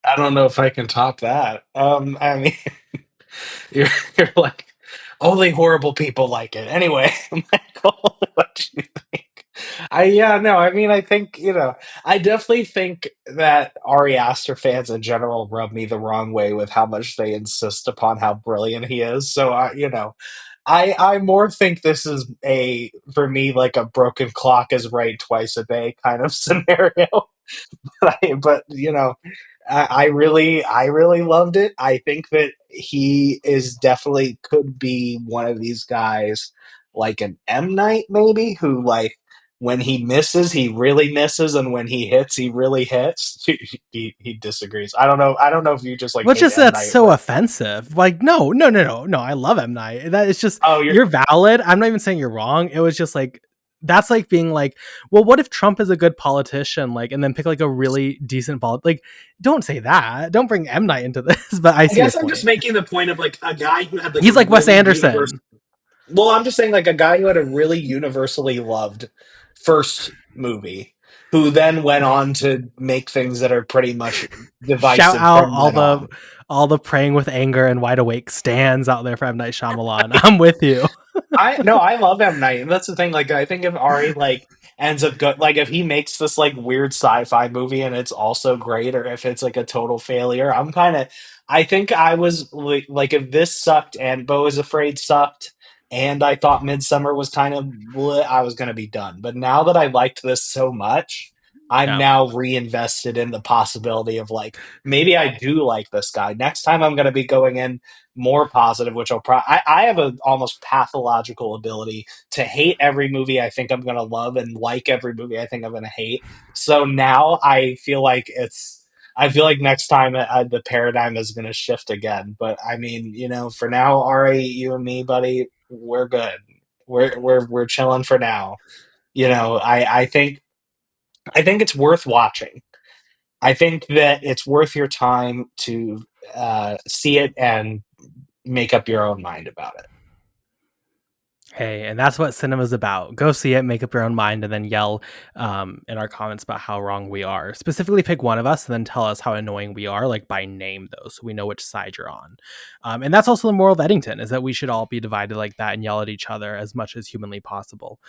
I don't know if I can top that. I mean, you're you're like, only horrible people like it. Anyway, Michael, what do you think? Yeah, no, I mean, I think, I definitely think that Ari Aster fans in general rub me the wrong way with how much they insist upon how brilliant he is. So I more think this is, for me, like a broken clock is right twice a day kind of scenario. But I really loved it. I think that he is definitely could be one of these guys, like an M Night maybe, who, like, when he misses, he really misses, and when he hits, he really hits. He disagrees. I don't know if you just like What's hate just M that's Night, so but offensive? Like, no, no, no, no, no. I love M Night. That is just, oh, you're you're valid. I'm not even saying you're wrong. It was just like, that's like being like, well, what if Trump is a good politician? Like, and then pick like a really decent like, don't say that. Don't bring M Night into this. But I I see your guess I'm just point. making the point of, like, a guy who had, like, a He's like Wes really universal. Anderson. Well, I'm just saying, like, a guy who had a really universally loved first movie, who then went on to make things that are pretty much Shout divisive out from then on. all the praying with anger and wide awake stands out there for M Night Shyamalan. I'm with you. I no, I love M Night, and that's the thing. Like, I think if Ari like ends up good, like if he makes this like weird sci-fi movie and it's also great, or if it's like a total failure, I'm kind of. I think I was like if this sucked and Beau is Afraid sucked, and I thought Midsummer was kind of, bleh, I was gonna be done. But now that I liked this so much, I'm Yeah. now reinvested in the possibility of like maybe I do like this guy. Next time I'm gonna be going in more positive, which I have an almost pathological ability to hate every movie I think I'm going to love and like every movie I think I'm going to hate. So now I feel like next time the paradigm is going to shift again. But I mean, for now, Ari, you and me, buddy, we're good. We're chilling for now. I think it's worth watching. I think that it's worth your time to see it and make up your own mind about it. Hey, and that's what cinema's about. Go see it, make up your own mind, and then yell in our comments about how wrong we are. Specifically, pick one of us and then tell us how annoying we are, like by name, though, so we know which side you're on. And that's also the moral of Eddington, is that we should all be divided like that and yell at each other as much as humanly possible.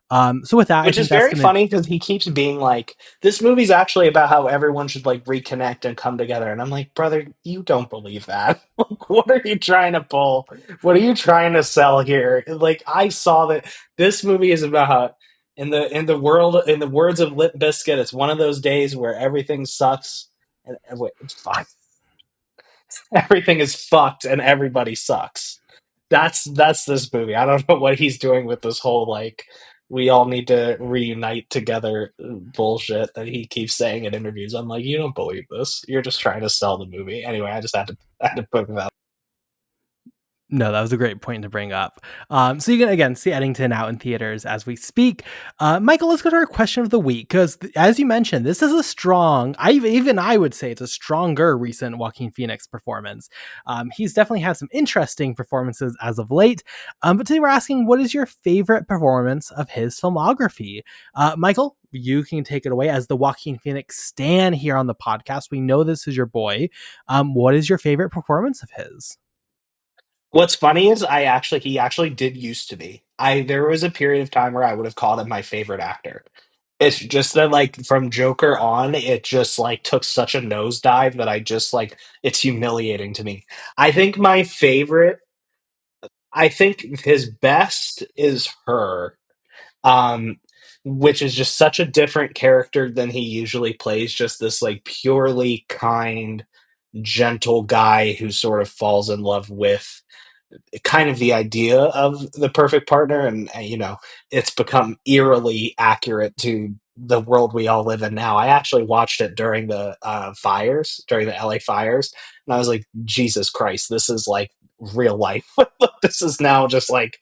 So with that, I Which think is that's very going to. funny because he keeps being like, this movie's actually about how everyone should like reconnect and come together. And I'm like, brother, you don't believe that. Like, what are you trying to pull? What are you trying to sell here? Like, I saw that this movie is about how in the words of Limp Bizkit, it's one of those days where everything sucks and wait, it's fine. Everything is fucked and everybody sucks. That's this movie. I don't know what he's doing with this whole like we all need to reunite together bullshit that he keeps saying in interviews. I'm like, you don't believe this. You're just trying to sell the movie. Anyway, I had to put that. No, that was a great point to bring up. So you can again see Eddington out in theaters as we speak. Michael, let's go to our question of the week because, as you mentioned, this is a strong. I would say it's a stronger recent Joaquin Phoenix performance. He's definitely had some interesting performances as of late. But today we're asking, what is your favorite performance of his filmography? Michael, you can take it away as the Joaquin Phoenix stan here on the podcast. We know this is your boy. What is your favorite performance of his? What's funny is he actually did used to be. I There was a period of time where I would have called him my favorite actor. It's just that like from Joker on, it just like took such a nosedive that I just like it's humiliating to me. I think my favorite I think his best is Her, um, which is just such a different character than he usually plays. Just this like purely kind, gentle guy who sort of falls in love with kind of the idea of the perfect partner, and it's become eerily accurate to the world we all live in now. I actually watched it during the fires, during the LA fires, and I was like, Jesus Christ, this is like real life. This is now just like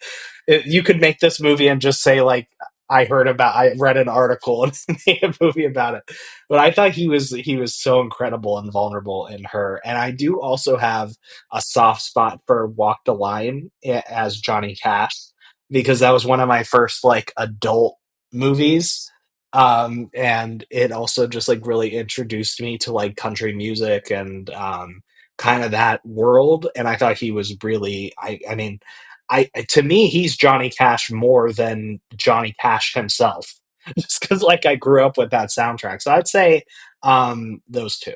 you could make this movie and just say like I read an article and made a movie about it. But I thought he was so incredible and vulnerable in Her. And I do also have a soft spot for Walk the Line as Johnny Cash because that was one of my first like adult movies. And it also just like really introduced me to like country music and kind of that world. And I thought he was really, I mean, to me, he's Johnny Cash more than Johnny Cash himself, just because like I grew up with that soundtrack. So I'd say those two.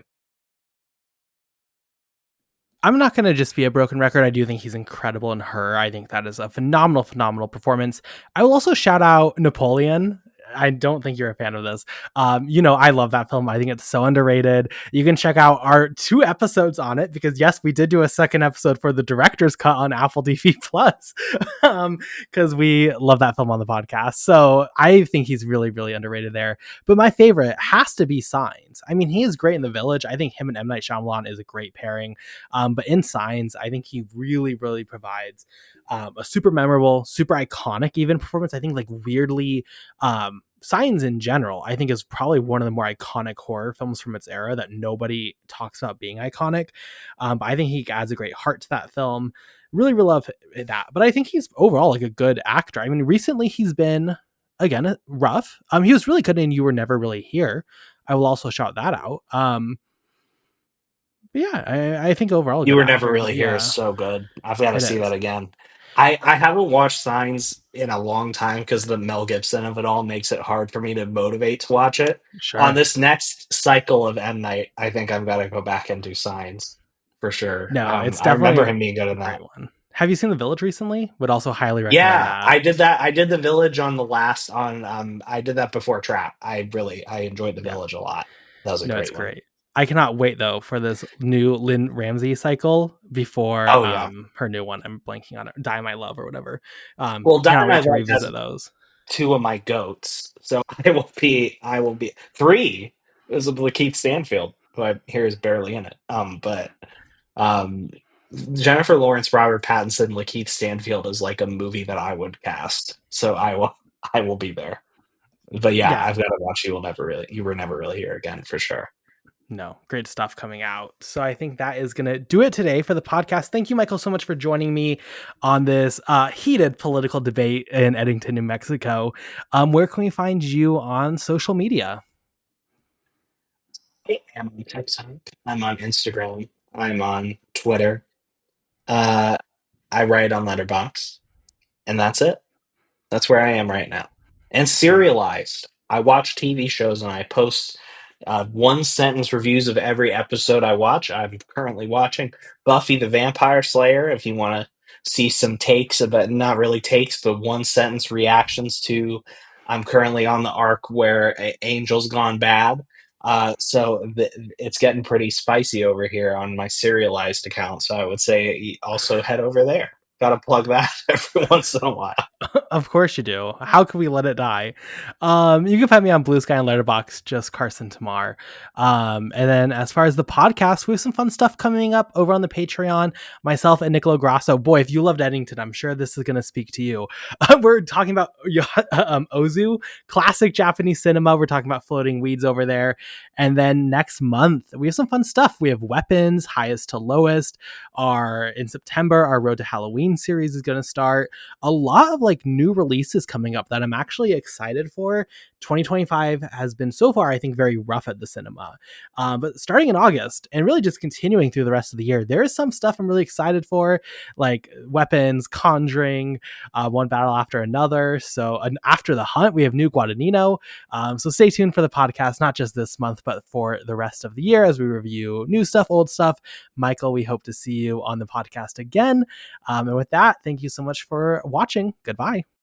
I'm not going to just be a broken record. I do think he's incredible in Her. I think that is a phenomenal, phenomenal performance. I will also shout out Napoleon. I don't think you're a fan of this. I love that film. I think it's so underrated. You can check out our 2 episodes on it because yes, we did do a second episode for the director's cut on Apple TV Plus because we love that film on the podcast. So I think he's really, really underrated there. But my favorite has to be Signs. I mean, he is great in The Village. I think him and M. Night Shyamalan is a great pairing. But in Signs, I think he really, really provides a super memorable, super iconic even performance. I think like weirdly, Signs in general, I think is probably one of the more iconic horror films from its era that nobody talks about being iconic. But I think he adds a great heart to that film. Really, really love that. But I think he's overall like a good actor. I mean, recently he's been again, rough. He was really good in You Were Never Really Here. I will also shout that out. But yeah, I think overall a You good Were Never actor, Really but Here is yeah, so good. I've got to it see that is. again. I haven't watched Signs in a long time because the Mel Gibson of it all makes it hard for me to motivate to watch it. On Sure. this next cycle of M Night, I think I've got to go back and do Signs for sure. No, it's I remember definitely him being good a in great that. one. Have you seen The Village recently? Would also highly recommend Yeah, that. I did that. I did the Village on the last on. I did that before Trap. I enjoyed the Yeah. Village a lot. That was a No, it's great one. great. I cannot wait though for this new Lynn Ramsey cycle before Oh yeah. her new one. I'm blanking on it. Die My Love or whatever. Well, Die Cannot My wait to Love has revisit those. two of my goats. So I will be three is with Lakeith Stanfield, who I hear is barely in it. But um Jennifer Lawrence, Robert Pattinson, Lakeith Stanfield is like a movie that I would cast. So I will be there. But yeah, Yeah, I've got to watch You Were Never Really Here again for sure. no, great stuff coming out. So I think that is going to do it today for the podcast. Thank you, Michael, so much for joining me on this heated political debate in Eddington, New Mexico. Where can we find you on social media? I am on TikTok. I'm on Instagram. I'm on Twitter. Uh I write on Letterboxd, and that's it. That's where I am right now. And serialized. I watch TV shows and I post one sentence reviews of every episode I watch. I'm currently watching Buffy the Vampire Slayer. If you want to see some takes about, not really takes, but one sentence reactions to, I'm currently on the arc where Angel's gone bad. It's getting pretty spicy over here on my serialized account. So I would say also head over there. Got to plug that every once in a while. Of course you do. How could we let it die? You can find me on Blue Sky and Letterbox, just Carson Timar. And then as far as the podcast, we have some fun stuff coming up over on the Patreon. Myself and Nicolo Grasso. Boy, if you loved Eddington, I'm sure this is going to speak to you. We're talking about Ozu, classic Japanese cinema. We're talking about floating weeds over there. And then next month, we have some fun stuff. We have Weapons, Highest to Lowest. In September, our Road to Halloween series is going to start. A lot of like new releases coming up that I'm actually excited for. 2025 has been so far, I think, very rough at the cinema. But starting in August and really just continuing through the rest of the year, there is some stuff I'm really excited for, like Weapons, Conjuring, One Battle After Another. So after the hunt, we have New Guadagnino. So stay tuned for the podcast, not just this month, but for the rest of the year as we review new stuff, old stuff. Michael, we hope to see you on the podcast again. And with that, thank you so much for watching. Goodbye.